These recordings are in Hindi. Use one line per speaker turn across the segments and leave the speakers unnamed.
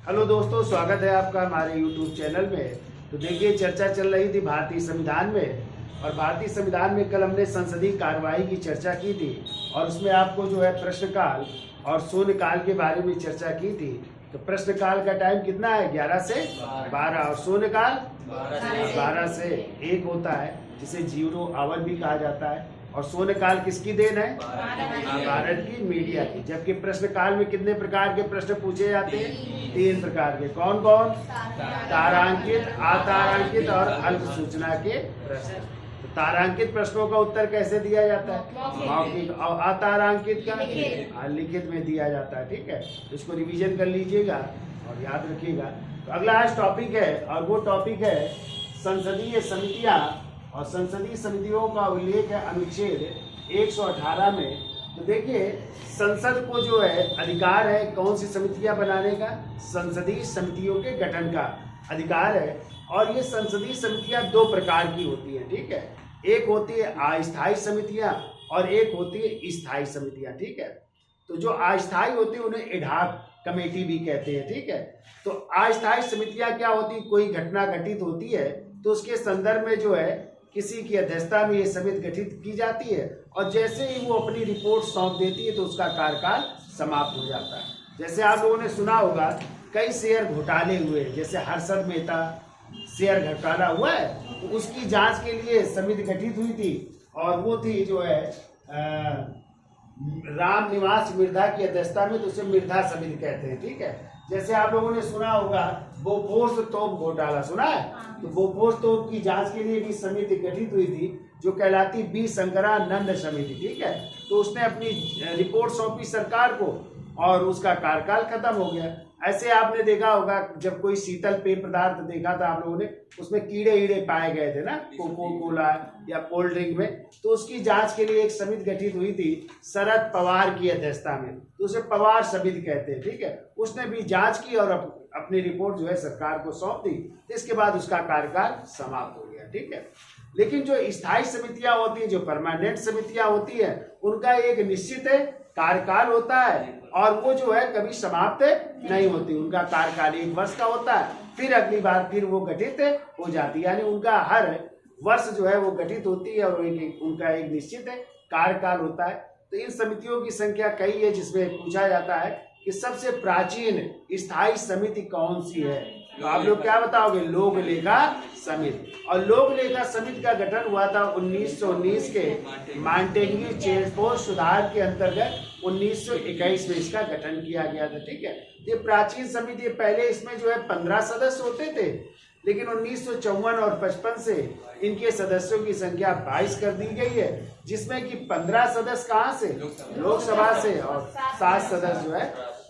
हेलो दोस्तों, स्वागत है आपका हमारे YouTube चैनल में। तो देखिए, चर्चा चल रही थी भारतीय संविधान में, और भारतीय संविधान में कल हमने संसदीय कार्यवाही की चर्चा की थी, और उसमें आपको जो है प्रश्नकाल और शून्यकाल के बारे में चर्चा की थी। तो प्रश्नकाल का टाइम कितना है? 11 से 12, और शून्यकाल 12 से 1 होता है, जिसे 0 आवर भी कहा जाता है। और शून्यकाल किसकी देन है? भारत की, मीडिया की। जबकि प्रश्नकाल में कितने प्रकार के प्रश्न पूछे जाते हैं? 3 प्रकार के। कौन कौन? तारांकित, अतारांकित और अल्प सूचना के प्रश्न। तो तारांकित प्रश्नों का उत्तर कैसे दिया जाता है? मौखिक। और अतारांकित का लिखित में दिया जाता है। ठीक है, इसको रिवीजन कर लीजिएगा और याद रखिएगा। तो अगला आज टॉपिक है, और वो टॉपिक है संसदीय समितियां। और संसदीय समितियों का उल्लेख है अनुच्छेद 118 में। तो देखिए, संसद को जो है अधिकार है कौन सी समितियां बनाने का? संसदीय समितियों के गठन का अधिकार है। और ये संसदीय समितियां 2 प्रकार की होती हैं। ठीक है, एक होती है अस्थायी समितियां और एक होती है स्थायी समितियां। ठीक है, तो जो अस्थायी होती है उन्हें एडहॉक कमेटी भी कहते हैं। ठीक है, तो अस्थायी समितियां क्या होती? कोई घटना घटित होती है तो उसके संदर्भ में जो है किसी की अध्यक्षता में ये समिति गठित की जाती है, और जैसे ही वो अपनी रिपोर्ट सौंप देती है तो उसका कार्यकाल समाप्त हो जाता है। जैसे आप लोगों ने सुना होगा कई शेयर घोटाले हुए, जैसे हर्षद मेहता शेयर घोटाला हुआ है, तो उसकी जांच के लिए समिति गठित हुई थी, और वो थी जो है राम निवास मिर्धा की अध्यक्षता में, तो उसे मिर्धा समिति कहते हैं। ठीक है, जैसे आप लोगों ने सुना होगा बोफोर्स तोप घोटाला, सुना है? तो बोफोर्स तोप की जांच के लिए भी समिति गठित हुई थी, जो कहलाती बी शंकरानंद समिति। ठीक है, तो उसने अपनी रिपोर्ट सौंपी सरकार को और उसका कार्यकाल खत्म हो गया। ऐसे आपने देखा होगा जब कोई शीतल पेय पदार्थ देखा था आप लोगों ने, उसमें कीड़े ईड़े पाए गए थे ना, कोको कोला या कोल्ड ड्रिंक में, तो उसकी जांच के लिए एक समिति गठित हुई थी शरद पवार की अध्यक्षता में, तो उसे पवार समिति कहते हैं। ठीक है, उसने भी जांच की और अपनी रिपोर्ट जो है सरकार को सौंप दी। इसके बाद उसका कार्यकाल समाप्त हो गया। ठीक है, लेकिन जो स्थायी समितियां होती हैं, जो परमानेंट समितियां होती है, उनका एक निश्चित कार्यकाल होता है, और वो जो है कभी समाप्त नहीं होती। उनका कार्यकाल 1 वर्ष का होता है, फिर अगली बार फिर वो गठित हो जाती है, यानी उनका हर वर्ष जो है वो गठित होती है, और उनका एक निश्चित कार्यकाल होता है। तो इन समितियों की संख्या कई है, जिसमें पूछा जाता है कि सबसे प्राचीन स्थायी समिति कौन सी है? तो आप लोग क्या बताओगे? लोक लेखा समिति। और लोक लेखा समिति का गठन हुआ था 1919 के मॉन्टेग्यू चेम्सफोर्ड सुधार के अंतर्गत 1921 में इसका गठन किया गया था। ठीक है, ये प्राचीन समिति, पहले इसमें जो है 15 सदस्य होते थे, लेकिन 1954 और 55 से इनके सदस्यों की संख्या 22 कर दी गई है, जिसमें कि 15 सदस्य कहाँ से? लोकसभा से, और 7 सदस्य जो है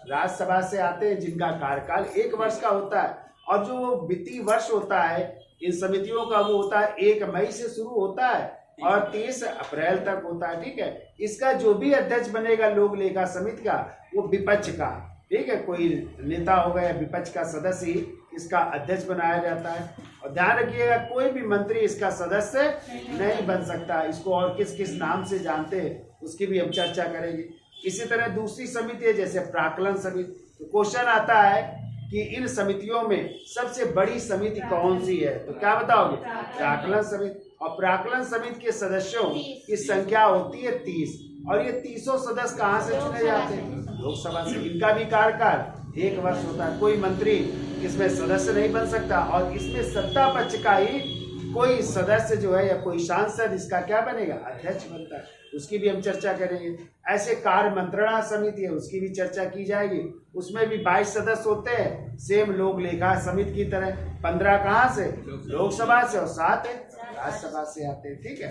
राज्यसभा से आते हैं, जिनका कार्यकाल 1 वर्ष का होता है। और जो वित्तीय वर्ष होता है इन समितियों का, वो होता है 1 मई से शुरू होता है और 30 अप्रैल तक होता है। ठीक है, इसका जो भी अध्यक्ष बनेगा लोक लेखा समिति का, वो विपक्ष का, ठीक है, कोई नेता होगा या विपक्ष का सदस्य ही इसका अध्यक्ष बनाया जाता है। और ध्यान रखिएगा, कोई भी मंत्री इसका सदस्य नहीं बन सकता। इसको और किस किस नाम से जानते हैं उसकी भी हम चर्चा करेंगे। इसी तरह दूसरी समिति है जैसे प्राक्कलन समिति। तो क्वेश्चन आता है कि इन समितियों में सबसे बड़ी समिति कौन सी है? तो क्या बताओगे? प्राक्कलन समिति। और प्राक्कलन समिति के सदस्यों की संख्या होती है 30, और ये 30 सदस्य कहाँ से चुने जाते हैं? लोकसभा से। इनका भी कार्यकाल 1 वर्ष होता है। कोई मंत्री इसमें सदस्य नहीं बन सकता, और इसमें सत्ता पक्ष का ही कोई सदस्य जो है या कोई सांसद इसका क्या बनेगा? अध्यक्ष बनता है। उसकी भी हम चर्चा करेंगे। ऐसे कार्य मंत्रणा समिति है, उसकी भी चर्चा की जाएगी। उसमें भी 22 सदस्य होते हैं, सेम लोक लेखा समिति की तरह। 15 कहाँ से? लोकसभा से, और 7 राज्यसभा से आते हैं। ठीक है,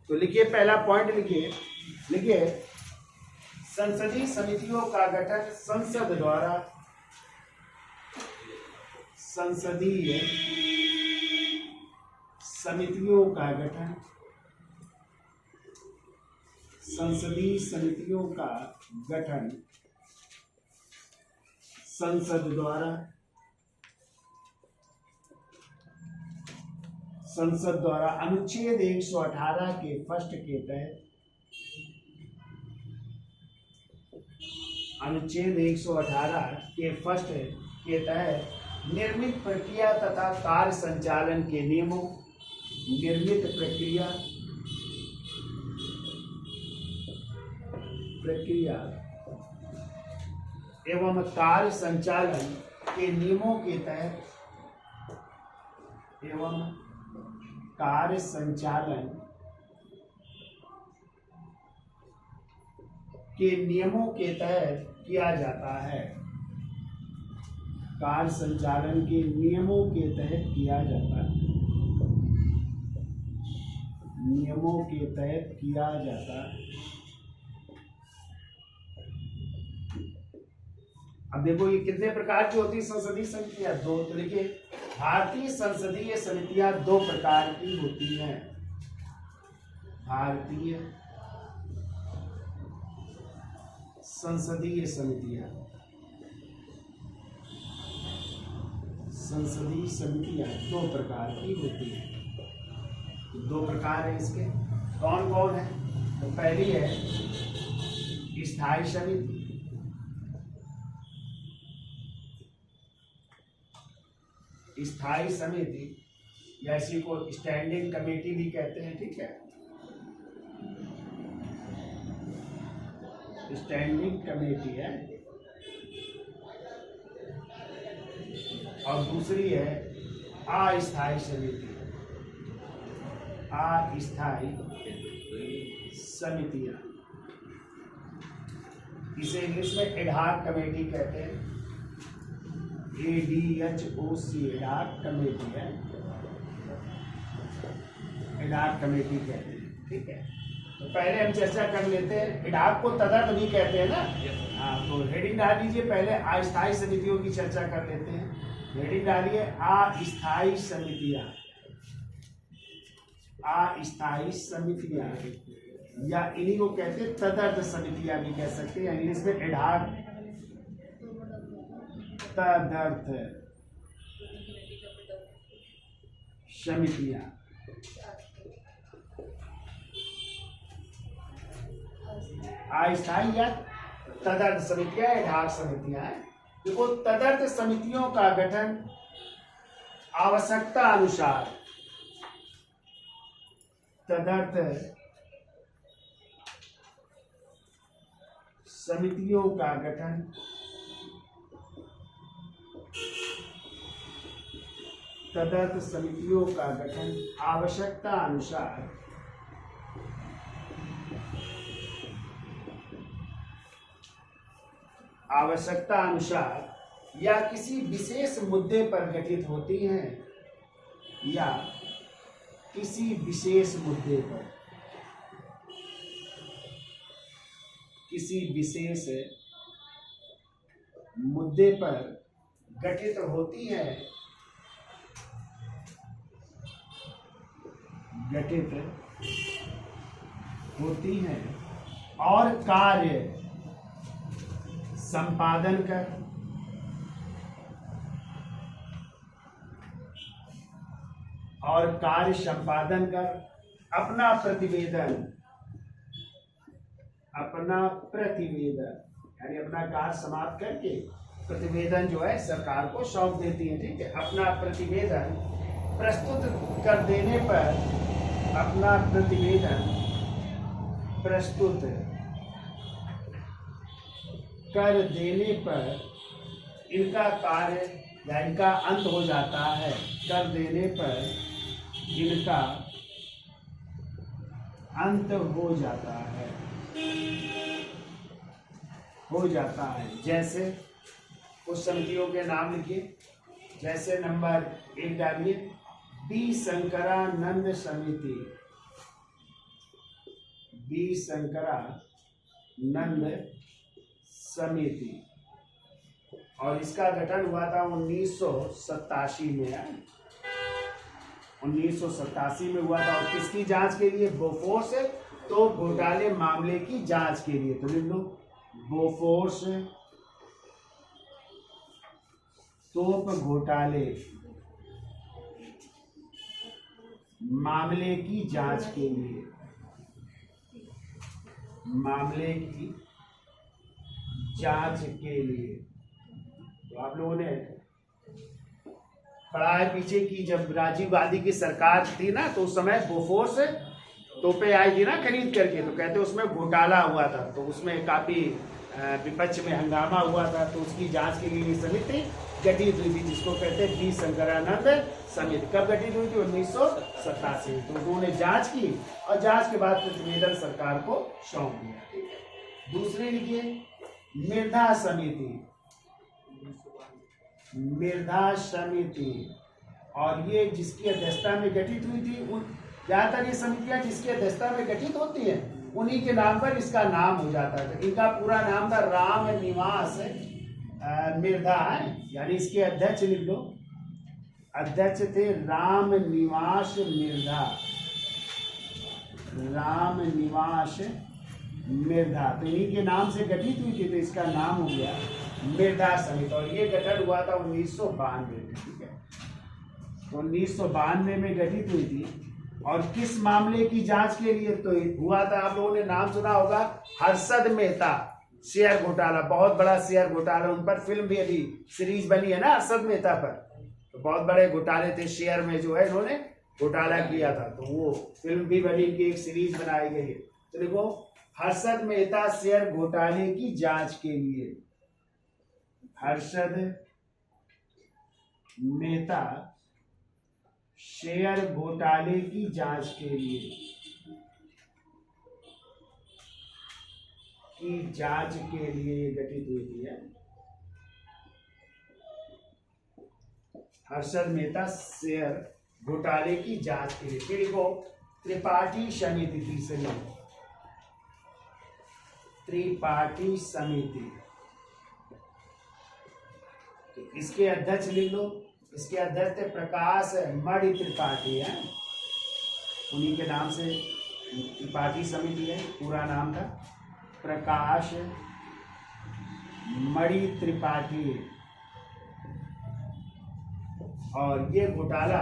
तो लिखिए, पहला पॉइंट लिखिए संसदीय समितियों का गठन संसद द्वारा। संसदीय समितियों का गठन, संसदीय समितियों का गठन संसद द्वारा अनुच्छेद 118 के फर्स्ट के तहत, अनुच्छेद 118 के फर्स्ट के तहत निर्मित प्रक्रिया तथा कार्य संचालन के नियमों, निर्मित प्रक्रिया एवं कार्य संचालन के नियमों के तहत कार्य संचालन के नियमों के तहत किया जाता है। कार्य संचालन के नियमों के तहत किया जाता है। नियमों के तहत किया जाता है। अब देखो ये कितने प्रकार की होती है संसदीय समितियां? दो। तो देखिए भारतीय संसदीय समितियां दो प्रकार की होती हैं। भारतीय संसदीय समितियां, संसदीय समितियां दो प्रकार की होती हैं। दो प्रकार है इसके, कौन कौन है? तो पहली है स्थायी समिति, स्थायी समिति या इसी को स्टैंडिंग कमेटी भी कहते हैं, ठीक है। स्टैंडिंग कमेटी है। और दूसरी है अस्थायी समिति, अस्थायी समितियां। इसे इंग्लिश में एडहॉक कमेटी कहते हैं। ADHOC एडहॉक कमेटी है, एडहॉक कमेटी कहते हैं, ठीक है। तो पहले हम चर्चा कर लेते हैं, एडहॉक को तदर्थ भी कहते हैं ना। हाँ, तो हेडिंग डाल दीजिए, पहले अस्थायी समितियों की चर्चा कर लेते हैं। हेडिंग डालिए अस्थायी समितियां, अस्थायी समितियां, या इन्हीं को कहते हैं तदर्थ समितियां भी कह सकते हैं। इंग्लिश में एडहॉक तदर्थ समितियां। अस्थायी या तदर्थ समितियां, एडहॉक समितियां हैं। देखो तदर्थ समितियों का गठन आवश्यकता अनुसार, तदर्थ समितियों का गठन तदर्थ समितियों का गठन आवश्यकता अनुसार या किसी विशेष मुद्दे पर गठित होती हैं, या किसी विशेष मुद्दे पर, किसी विशेष मुद्दे पर गठित होती है, गठित होती हैं और कार्य संपादन कर अपना प्रतिवेदन यानी अपना कार्य समाप्त करके प्रतिवेदन जो है सरकार को सौंप देती है, ठीक है। अपना प्रतिवेदन प्रस्तुत कर देने पर, अपना प्रतिवेदन प्रस्तुत कर देने पर इनका कार्य या इनका अंत हो जाता है। कर देने पर इनका अंत हो जाता है। जैसे कुछ समितियों के नाम लिखिए। जैसे नंबर 1 डालिए, बी शंकरानंद समिति, बी शंकरानंद समिति, और इसका गठन हुआ था 1987 में। 1987 में हुआ था, और किसकी जांच के लिए? बोफोर्स तोप घोटाले मामले की जांच के लिए। तो लिख लो, बोफोर्स तोप घोटाले मामले की जांच के लिए, मामले की जांच के लिए तो आप लोगों ने पढ़ा है पीछे की जब राजीव गांधी की सरकार थी ना, तो उस समय बोफोर्स तोपे आई थी ना खरीद करके, तो कहते उसमें घोटाला हुआ था, तो उसमें काफी विपक्ष में हंगामा हुआ था, तो उसकी जांच के लिए समिति गठित हुई थी, जिसको कहते हैं वी शंकरानंद समिति। कब गठित हुई थी? 1987। तो उन्होंने जांच की और जांच के बाद प्रतिवेदन सरकार को सौंप दिया। दूसरी लिखिए मृदा समिति। मृदा समिति, और ये जिसकी अध्यक्षता में गठित हुई थी, ज्यादातर ये समितियां जिसकी अध्यक्षता में गठित होती हैं उन्हीं के नाम पर इसका नाम हो जाता है। तो इनका पूरा नाम था राम निवास मृदा है, यानी इसके अध्यक्ष लिख लो, अध्यक्ष थे राम निवास मृदा, राम निवास मृदा। तो इन्हीं के नाम से गठित हुई थी, तो इसका नाम हो गया मृदा समिति। और ये गठन हुआ था 1992 में, ठीक है। तो 1992 में गठित हुई थी। और किस मामले की जांच के लिए तो हुआ था? आप लोगों ने नाम सुना होगा हर्षद मेहता शेयर घोटाला, बहुत बड़ा शेयर घोटाला, उन पर फिल्म भी अभी सीरीज बनी है ना हर्षद मेहता पर। तो बहुत बड़े घोटाले थे शेयर में, जो है इन्होंने घोटाला किया था, तो वो फिल्म भी बनी की एक सीरीज बनाई गई है। तो देखो हर्षद मेहता शेयर घोटाले की जांच के लिए, हर्षद मेहता शेयर घोटाले की जांच के लिए गठित हुई थी। हर्षद मेहता शेयर घोटाले की जांच के लिए। फिर देखो त्रिपाठी समिति, तीसरी त्रिपाठी समिति, तो इसके अध्यक्ष लिख लो। इसके अध्यक्ष थे प्रकाश मणि त्रिपाठी है, उन्हीं के नाम से त्रिपाठी समिति है, पूरा नाम था प्रकाश मणि त्रिपाठी। और ये घोटाला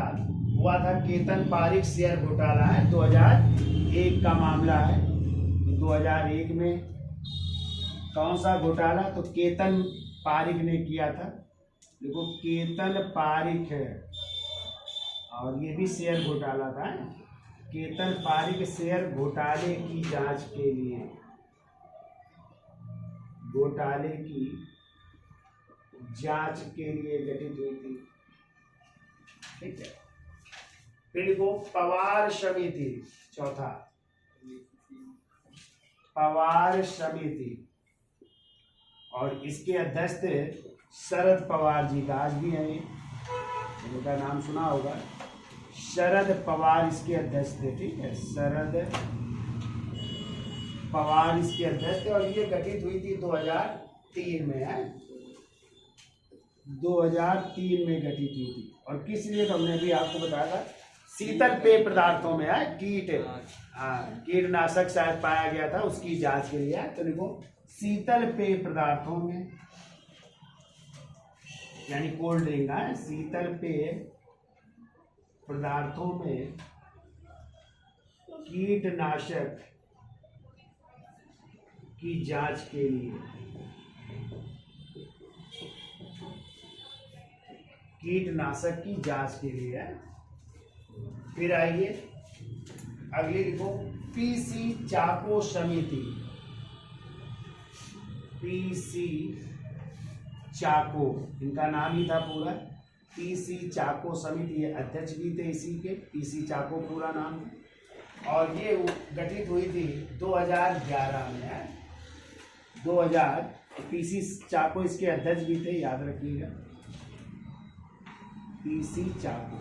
हुआ था केतन पारिक शेयर घोटाला है, 2001 का मामला है। तो 2001 में कौन सा घोटाला? तो केतन पारिक ने किया था। देखो केतन पारिक है, और ये भी शेयर घोटाला था। केतन पारिक शेयर घोटाले की जांच के लिए, घोटाले की जांच के लिए गठित हुई थी, ठीक है। फिर देखो पवार समिति, चौथा पवार समिति, और इसके अध्यक्ष थे शरद पवार जी का, आज भी है इनका नाम सुना होगा, शरद पवार इसके अध्यक्ष थे, ठीक है। शरद पवार इसके अध्यक्ष थे, और ये गठित हुई थी 2003 में है, 2003 में गठित हुई थी। और किस लिए? तो हमने भी आपको बताया था, शीतल पेय पदार्थों में है कीटनाशक शायद पाया गया था, उसकी जांच के लिए है। तो देखो शीतल पेय पदार्थों में, यानी कोल्ड ड्रिंक है, शीतल पेय पदार्थों में कीटनाशक की जांच के लिए, कीटनाशक की जांच के लिए है। फिर आइए अगली लिखो पीसी चाको समिति, पीसी चाको, इनका नाम ही था पूरा पीसी चाको समिति, अध्यक्ष भी थे इसी के, पीसी चाको पूरा नाम। और ये गठित हुई थी 2011 में है, 2000। पीसी चाको इसके अध्यक्ष भी थे, याद रखिएगा, पीसी चाको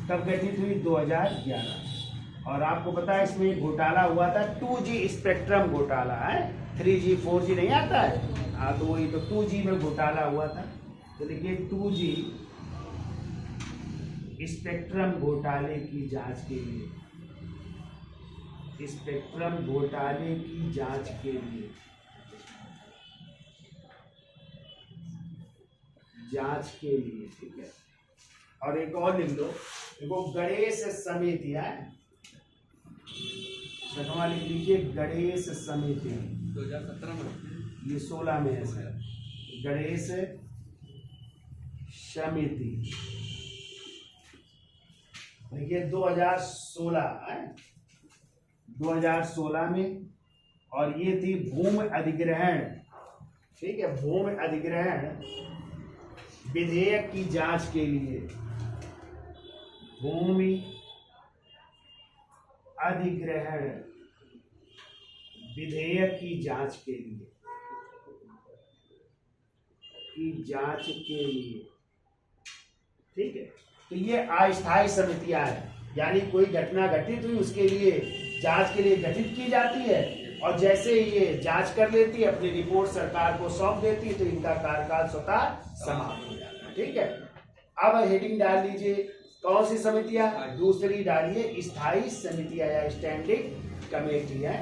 कब गठित हुई? 2011। और आपको पता है इसमें घोटाला हुआ था 2G स्पेक्ट्रम घोटाला है, 3G 4G नहीं आता है, हाँ, तो वही तो 2G में घोटाला हुआ था। तो देखिए 2G स्पेक्ट्रम घोटाले की जांच के लिए, स्पेक्ट्रम घोटाले की जांच के लिए, जांच के लिए, ठीक है। और एक और लिख लो, देखो गणेश समिति है, छठवां लिख लीजिए गणेश समिति,
2017 में,
ये 16 में है सर, गणेश समिति। देखिए 2016 है, 2016 में, और ये थी भूमि अधिग्रहण, ठीक है, भूमि अधिग्रहण विधेयक की जांच के लिए, भूमि अधिग्रहण विधेयक की जांच के लिए, ठीक है। तो ये अस्थायी समितियां हैं, यानी कोई घटना घटित हुई उसके लिए जांच के लिए गठित की जाती है, और जैसे ही ये जांच कर लेती है, अपनी रिपोर्ट सरकार को सौंप देती है, तो इनका कार्यकाल स्वतः समाप्त हो जाता है, ठीक है। अब हेडिंग डाल लीजिए, कौन सी समितियां? दूसरी डालिए स्थायी समितियां या स्टैंडिंग कमेटियां।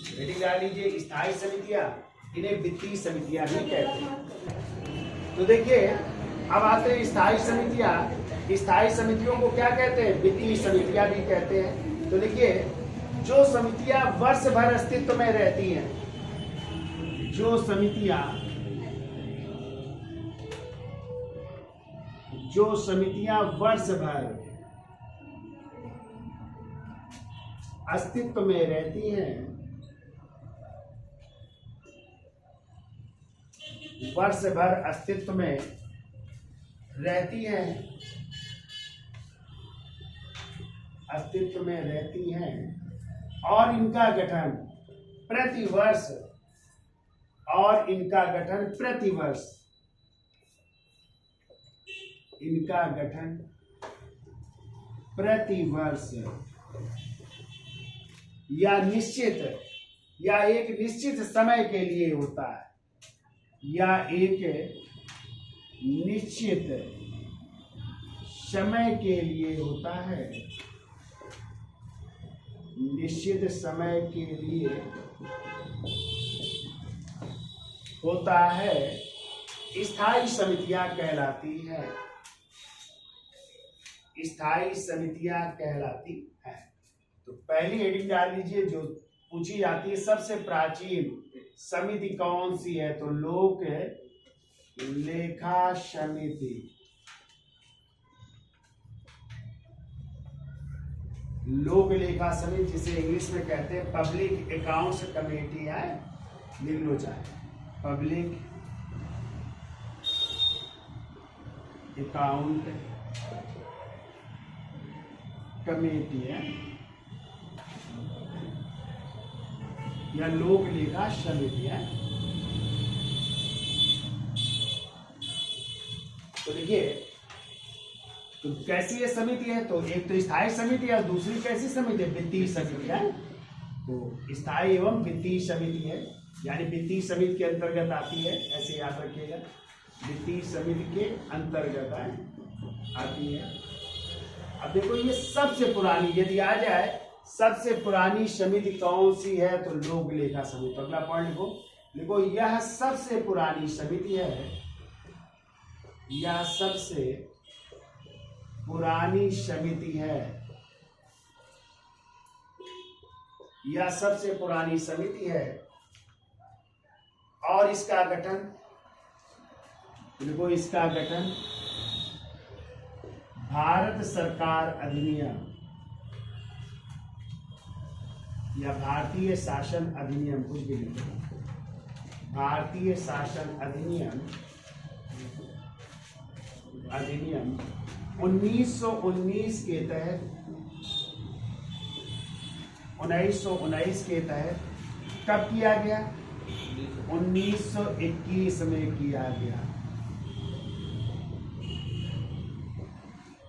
हेडिंग डाल लीजिए स्थायी समितियां, इन्हें वित्तीय समितियां भी कहते हैं। तो देखिए अब आते हैं स्थायी समितियां। स्थायी समितियों को क्या कहते हैं? वित्तीय समितियां भी कहते हैं। तो देखिए जो समितियां वर्ष भर अस्तित्व में रहती हैं, जो समितियां वर्ष भर अस्तित्व में रहती हैं, वर्ष भर अस्तित्व में रहती हैं, और इनका गठन प्रतिवर्ष, या निश्चित या एक निश्चित समय के लिए होता है, निश्चित समय के लिए होता है, स्थायी समितियां कहलाती हैं, तो पहली हेडिंग डाल लीजिए जो पूछी जाती है, सबसे प्राचीन समिति कौन सी है? तो लोक लेखा समिति, लोक लेखा समिति, जिसे इंग्लिश में कहते हैं पब्लिक अकाउंट्स कमेटी है, लिख लो चाहे, पब्लिक अकाउंट कमेटी है, या लोक लेखा समिति है। तो देखिए तो कैसी ये समिति है? तो एक तो स्थायी समिति है, दूसरी कैसी समिति है? वित्तीय समिति है। तो स्थायी एवं वित्तीय समिति है, यानी वित्तीय समिति के अंतर्गत आती है, ऐसे याद रखिएगा, वित्तीय समिति के अंतर्गत आती है। अब देखो ये सबसे पुरानी, यदि आ जाए सबसे पुरानी समिति कौन सी है? तो लोक लेखा समिति। अगला पॉइंट लिखो, यह सबसे पुरानी समिति है, यह सबसे पुरानी समिति है, यह सबसे पुरानी समिति है, और इसका गठन, देखो इसका गठन भारत सरकार अधिनियम या भारतीय शासन अधिनियम, कुछ भी लिखो, भारतीय शासन अधिनियम 1919 के तहत, 1919 के तहत कब किया गया? 1921 में किया गया,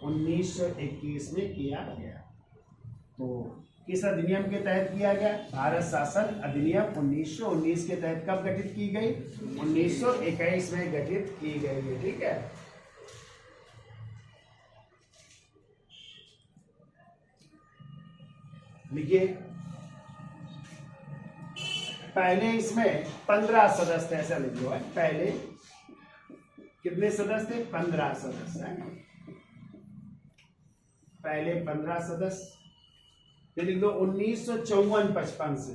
1921 में किया गया। तो किस अधिनियम के तहत किया गया? भारत शासन अधिनियम 1919 के तहत कब गठित की गई? 1921 में गठित की गई है, ठीक है। लिखिए, पहले इसमें 15 सदस्य, ऐसा लिख लो है, पहले कितने सदस्य थे? 15 सदस्य है, पहले 15 सदस्य। फिर लिख दो 1954-55 से,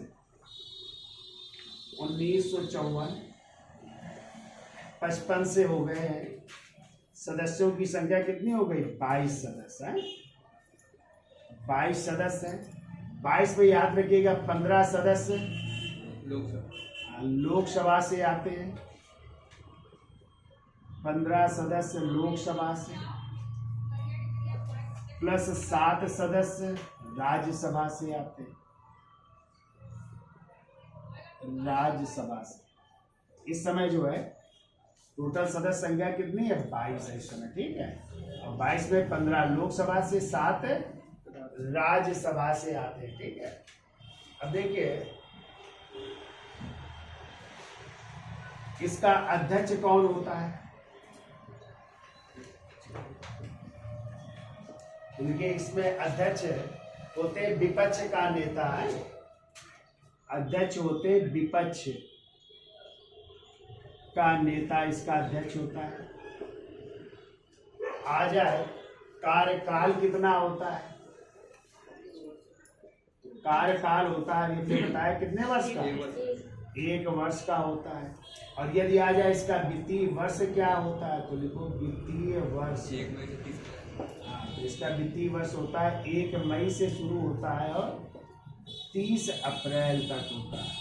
1954-55 से हो गए हैं सदस्यों की संख्या कितनी हो गई? 22 सदस्य हैं। 22 सदस्य हैं। 22 में याद रखिएगा 15 सदस्य लोकसभा से आते हैं। 15 सदस्य लोकसभा से प्लस 7 सदस्य राज्यसभा से आते हैं। राज्यसभा से इस समय जो है टोटल सदस्य संख्या कितनी है? 22 है इस समय, ठीक है। और 22 में 15 लोकसभा से, 7 राज्यसभा से आते हैं, ठीक है। अब देखिए इसका अध्यक्ष कौन होता है? देखिए इसमें अध्यक्ष होते विपक्ष का नेता है। अध्यक्ष होते विपक्ष का नेता, इसका अध्यक्ष होता है। आ जाए कार्यकाल कितना होता है? कार्यकाल होता है ये बताया कितने वर्ष का? 1 वर्ष का होता है। और यदि आ जाए इसका वित्तीय वर्ष क्या होता है तो लिखो वित्तीय वर्ष। तो इसका वित्तीय वर्ष होता है 1 मई से शुरू होता है और 30 अप्रैल तक होता है।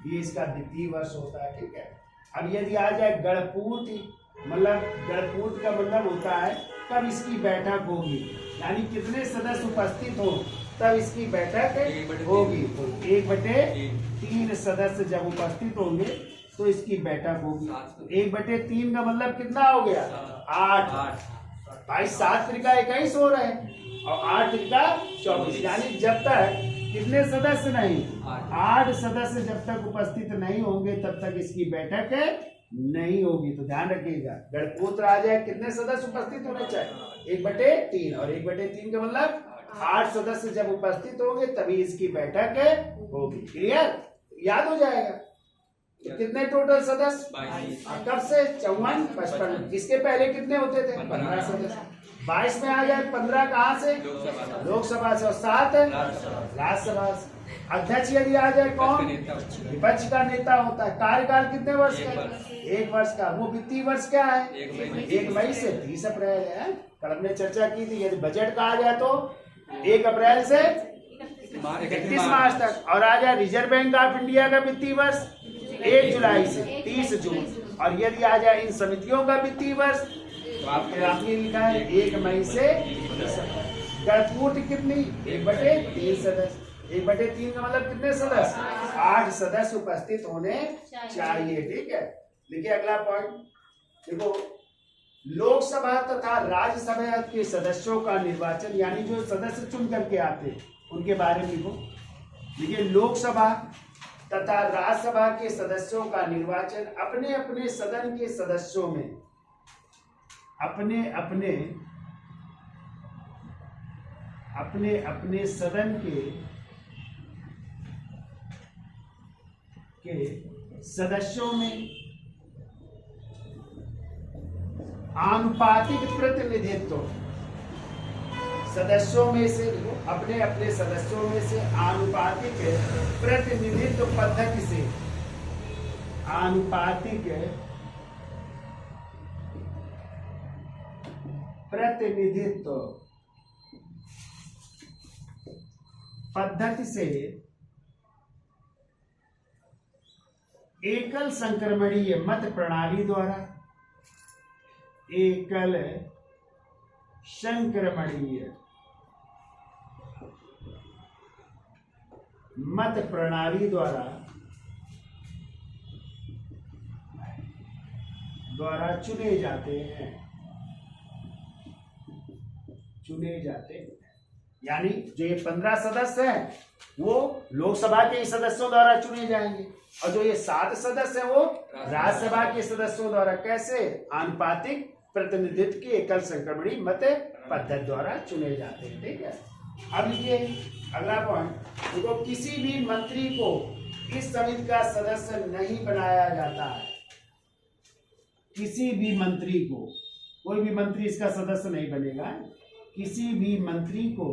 ये इसका वित्तीय वर्ष होता है, ठीक है। अब यदि आ जाए गणपूर्ति, मतलब गणपूर्ति का मतलब होता है कब इसकी बैठक होगी, यानी कितने सदस्य उपस्थित हो तब इसकी बैठक होगी। तो 1/3 सदस्य जब उपस्थित होंगे तो इसकी बैठक होगी। 1/3 का मतलब कितना हो गया? 8। भाई 7 त्रिका 21 हो रहे हैं और 8 त्रिका 24, यानी जब तक कितने सदस्य नहीं, 8 सदस्य जब तक उपस्थित नहीं होंगे तब तक इसकी बैठक नहीं होगी। तो ध्यान रखिएगा गणपूत्र आ जाए कितने सदस्य उपस्थित होने चाहिए? 1/3 और 1/3 का मतलब 8 सदस्य जब उपस्थित होंगे तभी इसकी बैठक होगी। क्लियर? याद हो जाएगा। तो कितने टोटल सदस्य? 22। कब से? 54, 55। इसके पहले कितने होते थे? 15 सदस्य। 22 में आ जाए 15 कहाँ से? लोकसभा से और 7 राज्यसभा से। अध्यक्ष यदि आ जाए कौन? विपक्ष का नेता होता है। कार्यकाल कितने वर्ष का? 1 वर्ष का। वो वित्तीय वर्ष क्या है? 1 मई से 30 अप्रैल है। कल हमने चर्चा की थी। यदि बजट का आ जाए तो 1 अप्रैल से 31 मार्च तक। और आ जाए रिजर्व बैंक ऑफ इंडिया का वित्तीय वर्ष 1 जुलाई से 30 जून। और यदि आ जाए इन समितियों का वित्तीय वर्ष तो आपने लिखा है 1 मई से 30 अप्रैल। गणपूर्ति कितनी? 1/3 सदस्य। 1/3 का मतलब कितने सदस्य? 8 सदस्य उपस्थित होने चाहिए, ठीक है। देखिए अगला पॉइंट देखो, लोकसभा तथा राज्यसभा के सदस्यों का निर्वाचन, यानी जो सदस्य चुन करके आते उनके बारे में लिखो। देखिए लोकसभा तथा राज्यसभा के सदस्यों का निर्वाचन अपने अपने सदन के सदस्यों में अपने अपने सदन के सदस्यों में आनुपातिक प्रतिनिधित्व, सदस्यों में से अपने अपने सदस्यों में से आनुपातिक प्रतिनिधित्व पद्धति से, आनुपातिक प्रतिनिधित्व पद्धति से एकल संक्रमणीय मत प्रणाली द्वारा, एकल संक्रमणीय मत प्रणाली द्वारा चुने जाते हैं, यानी जो ये 15 सदस्य हैं वो लोकसभा के सदस्यों द्वारा चुने जाएंगे और जो ये 7 सदस्य हैं वो राज्यसभा के सदस्यों द्वारा। कैसे? आनुपातिक प्रतिनिधित्व की एकल संक्रमणी मत पद्धति द्वारा चुने जाते हैं, ठीक है। अब लिखिए अगला पॉइंट देखो, किसी भी मंत्री को इस समिति का सदस्य नहीं बनाया जाता है। किसी भी मंत्री को, कोई भी मंत्री इसका सदस्य नहीं बनेगा। किसी भी मंत्री को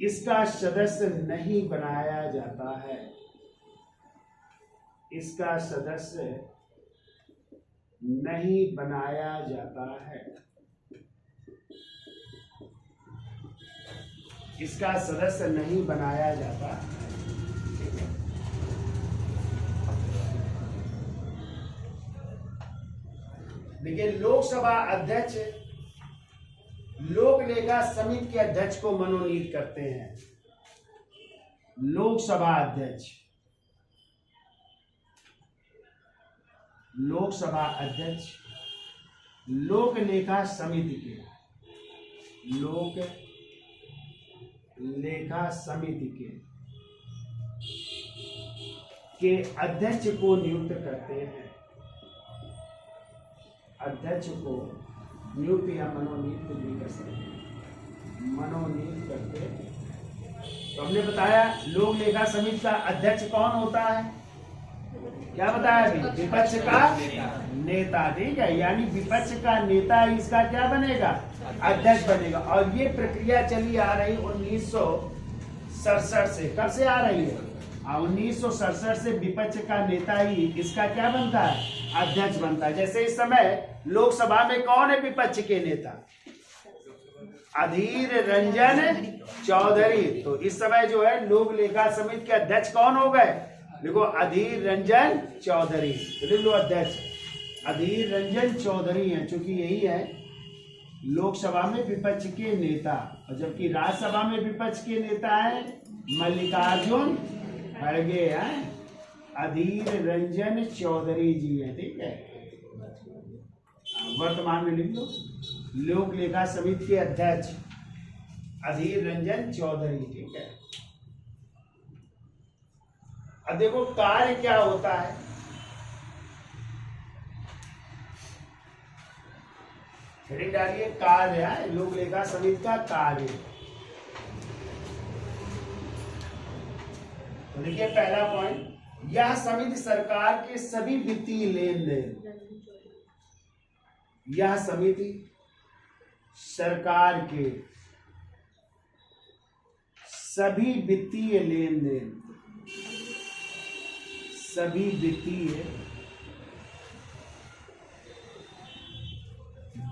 इसका सदस्य नहीं बनाया जाता है। इसका सदस्य नहीं बनाया जाता है। इसका सदस्य नहीं बनाया जाता। देखिए, लोकसभा अध्यक्ष लोक लेखा समिति के अध्यक्ष को मनोनीत करते हैं। लोकसभा अध्यक्ष लोक लेखा समिति के अध्यक्ष को नियुक्त करते हैं। अध्यक्ष को नियुक्त या मनोनीत भी कर सकते हैं। मनोनीत करते हैं। तो हमने बताया लोक लेखा समिति का अध्यक्ष कौन होता है? क्या बताया अभी? विपक्ष का नेता। ठीक है, यानी विपक्ष का नेता इसका क्या बनेगा? अध्यक्ष बनेगा। और ये प्रक्रिया चली आ रही 1967 से। कब से आ रही है? 1967 से विपक्ष का नेता ही इसका क्या बनता है? अध्यक्ष बनता है। जैसे इस समय लोकसभा में कौन है विपक्ष के नेता? अधीर रंजन चौधरी। तो इस समय जो है लोक लेखा समिति के अध्यक्ष कौन हो गए? देखो, अधीर रंजन चौधरी। तो लिख लो अध्यक्ष अधीर रंजन चौधरी हैं, क्योंकि यही है लोकसभा में विपक्ष के नेता। और जबकि राज्यसभा में विपक्ष के नेता है मल्लिकार्जुन खड़गे हैं। अधीर रंजन चौधरी जी है। ठीक है, वर्तमान में लिख लो लोक लेखा समिति के अध्यक्ष अधीर रंजन चौधरी। ठीक है, अब देखो कार्य क्या होता है। हेडिंग डालिए कार्य है लोक लेखा समिति का कार्य। तो देखिए पहला पॉइंट, यह समिति सरकार के सभी वित्तीय लेन देन, यह समिति सरकार के सभी वित्तीय लेन देन, सभी वित्तीय